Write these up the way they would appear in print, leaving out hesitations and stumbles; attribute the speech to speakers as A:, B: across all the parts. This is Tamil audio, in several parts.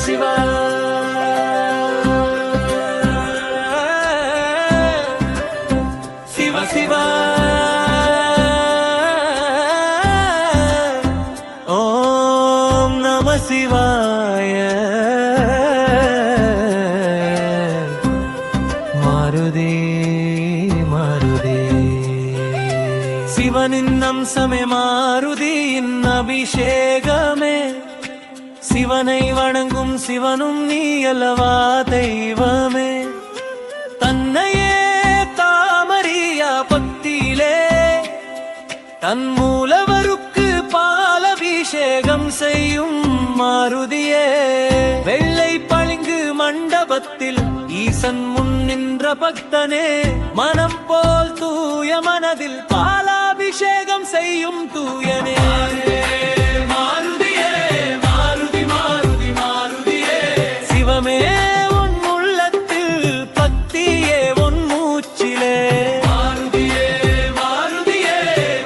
A: சிவ சிவ சிவ ஓம் நம சிவாய மாருதி மாருதி சிவனின் அம்சமே மாருதியின் அபிஷேகமே சிவனை வணங்கும் சிவனும் நீ அல்லவா தெய்வமே தன்னையே தாமரியா பக்தியிலே தன் மூலவருக்கு பாலபிஷேகம் செய்யும் மாருதியே வெள்ளை பளிங்கு மண்டபத்தில் ஈசன் முன் நின்ற பக்தனே மனம் போல் தூய மனதில் பாலாபிஷேகம் செய்யும் தூயனே சிவமே உன் உள்ளத்தில் பக்தியே உன் மூச்சிலே மாருதியே மாருதியே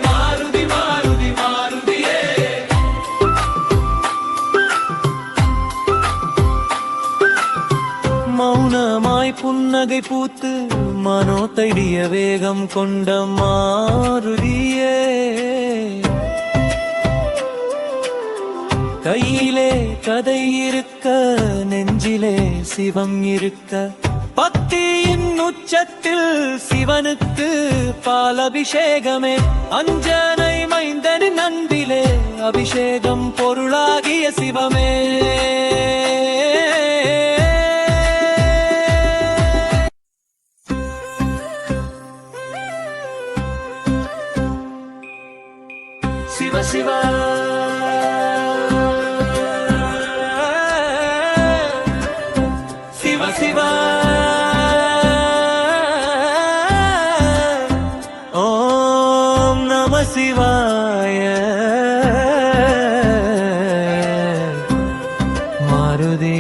A: மாருதி மாருதி மாருதியே மௌனமாய் புன்னகை பூத்து மனோ தைடிய வேகம் கொண்ட மாருதியே கையிலே கதை இருக்க நெஞ்சிலே சிவம் இருக்க பக்தியின் உச்சத்தில் சிவனுக்கு பாலபிஷேகமே அஞ்சனை மைந்தனின் அன்பிலே அபிஷேகம் பொருளாகிய சிவமே சிவ சிவ சிவ ஓம் நம சிவாய மாருதி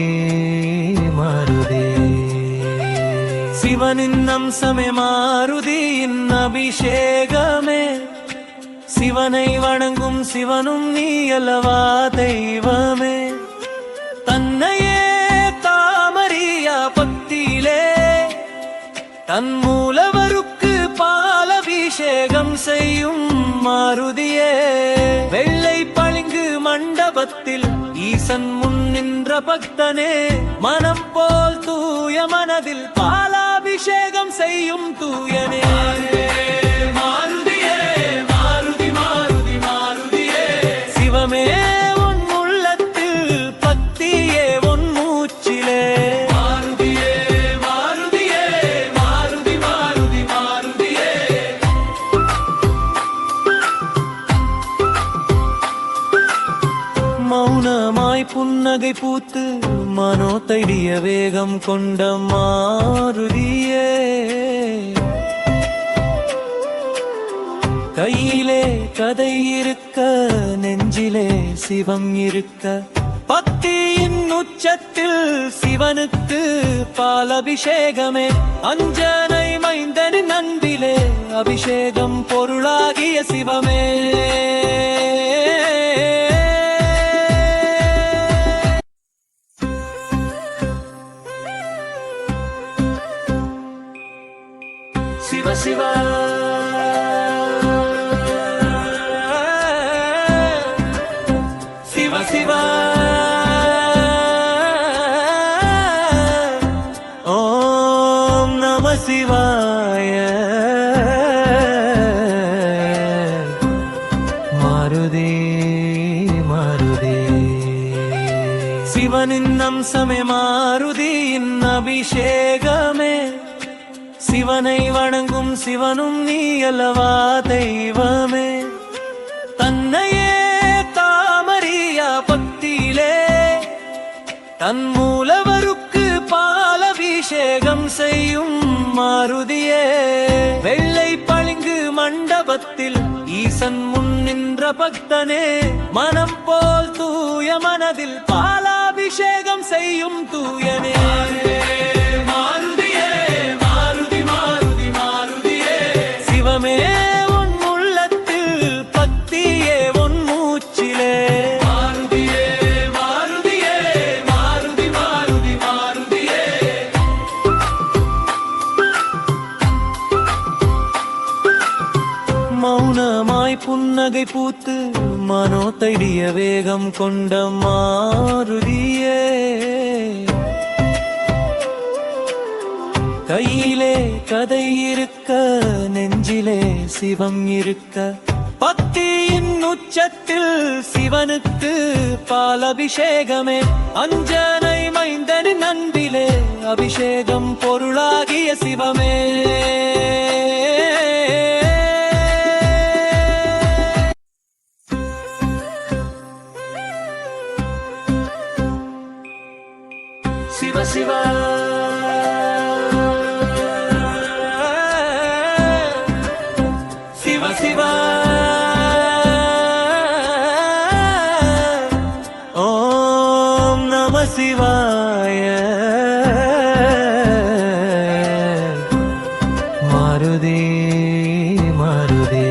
A: மாருதி சிவனின் அம்சமே மாருதியின் அபிஷேகமே சிவனை வணங்கும் சிவனும் நீ அல்லவா தெய்வமே தன்னையே பக்தியிலே தன் மூலவருக்கு பாலபிஷேகம் செய்யும் மாருதியே வெள்ளை பளிங்கு மண்டபத்தில் ஈசன் முன் நின்ற பக்தனே மனம் போல் தூய மனதில் பாலாபிஷேகம் செய்யும் தூயனே மாருதியே மாருதி மாருதி மாருதியே சிவமே உன் உள்ளத்தில் பக்தியே உன் மூச்சிலே மௌனமாய் புன்னகை பூத்து மனோ தைடிய வேகம் கொண்ட மாருதியே கையிலே கதை இருக்க நெஞ்சிலே சிவம் இருக்க பக்தியின் உச்சத்தில் சிவனுக்கு பாலபிஷேகமே அஞ்சனை மைந்தனின் அன்பிலே அபிஷேகம் பொருளாகிய சிவமே சிவ சிவ சிவ சிவ ஓம் நம சிவாய மாருதி மாருதி சிவனின் அம்சமே மாருதியின் அபிஷேகமே சிவனை வணங்கும் சிவனும் நீ அல்லவா தெய்வமே தன்னையே தாமரியா பக்தியிலே தன் மூலவருக்கு பாலபிஷேகம் செய்யும் மாருதியே வெள்ளை பளிங்கு மண்டபத்தில் ஈசன் முன் நின்ற பக்தனே மனம் போல் தூய மனதில் பாலாபிஷேகம் செய்யும் தூயனே மாருதியே மாருதி மாருதி மாருதியே சிவமே உன் உள்ளத்தில் பக்தியே உன் மூச்சிலே மாருதியே மாருதியே மாருதி மௌனமாய் புன்னகை பூத்து மனோ தைடிய வேகம் கொண்ட மாருதியே கையிலே கதை இருக்க நெஞ்சிலே சிவம் இருக்க பக்தியின் உச்சத்தில் சிவனுக்கு பாலபிஷேகமே அஞ்சனை மைந்தனின் அன்பிலே அபிஷேகம் பொருளாகிய சிவமே சிவ சிவ சிவ சிவ ஓம் நம சிவாய மாருதி மாருதி